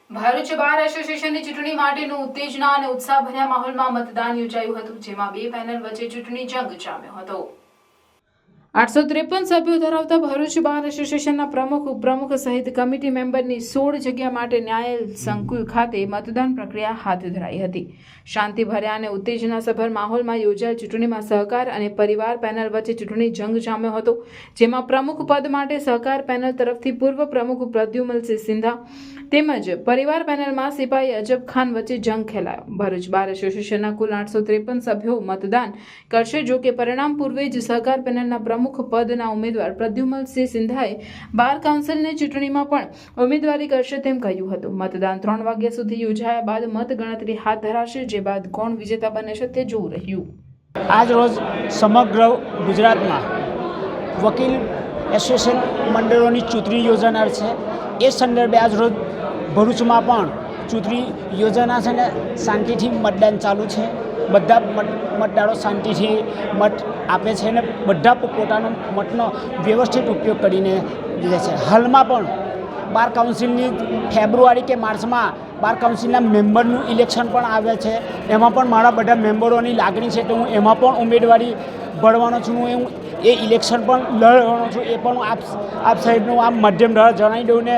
ભરૂચ બાર એસોસિએશનની ચૂંટણી માટેનું ઉત્તેજના અને ઉત્સાહભર્યા માહોલમાં મતદાન યોજાયું હતું, જેમાં બે પેનલ વચ્ચે ચૂંટણી જંગ જામ્યો હતો। 853 સભ્યો ધરાવતા ભરૂચ બાર એસોસિએશનના પ્રમુખ, ઉપપ્રમુખ સહિત કમિટી મેમ્બરની 16 જગ્યા માટે ન્યાય સંકુલ ખાતે મતદાન પ્રક્રિયા હાથ ધરાઈ હતી। શાંતિભર્યા અને ઉત્તેજનાસભર માહોલમાં યોજાયેલ ચૂંટણીમાં સહકાર અને પરિવાર પેનલ વચ્ચે ચૂંટણી જંગ જામ્યો હતો, જેમાં પ્રમુખ પદ માટે સહકાર પેનલ તરફથી પૂર્વ પ્રમુખ પ્રદ્યુમનસિંહ સિંધા તેમજ પરિવાર પેનલમાં સિપાહી અજબ ખાન વચ્ચે જંગ ખેલાયો। ભરૂચ બાર એસોસિએશનના કુલ 853 સભ્યો મતદાન કરશે, જો કે પરિણામ પૂર્વે જ સહકાર પેનલના પ્રમુખ પદના ઉમેદવાર પ્રદ્યુમનસિંહ સિંધાએ બાર કાઉન્સિલની ચૂંટણીમાં પણ ઉમેદવારી કરશે તેમ કહ્યું હતું। મતદાન 3 વાગ્યા સુધી યોજાયા બાદ મતગણતરી હાથ ધરાશે, જે બાદ કોણ વિજેતા બને છે તે જોવું રહ્યું। આજ રોજ સમગ્ર ગુજરાતમાં વકીલ એસોસિએશન મંડળોની ચૂંટણી યોજાનાર છે। એ સંદર્ભે આજ રોજ ભરૂચમાં પણ ચૂંટણી યોજાનાર છે અને શાંતિથી મતદાન ચાલુ છે। બધા મતદારો શાંતિથી મત આપે છે અને બધા પોતાનો મતનો વ્યવસ્થિત ઉપયોગ કરીને લે છે। હાલમાં પણ બાર કાઉન્સિલની ફેબ્રુઆરી કે માર્ચમાં બાર કાઉન્સિલના મેમ્બરનું ઇલેક્શન પણ આવે છે। એમાં પણ મારા બધા મેમ્બરોની લાગણી છે તો હું એમાં પણ ઉમેદવારી ભરવાનો છું। હું એ ઇલેક્શન પણ લડવાનો છું। એ પણ આપ સાહેબનું આમ માધ્યમ દ્વારા જણાવી દઉં ને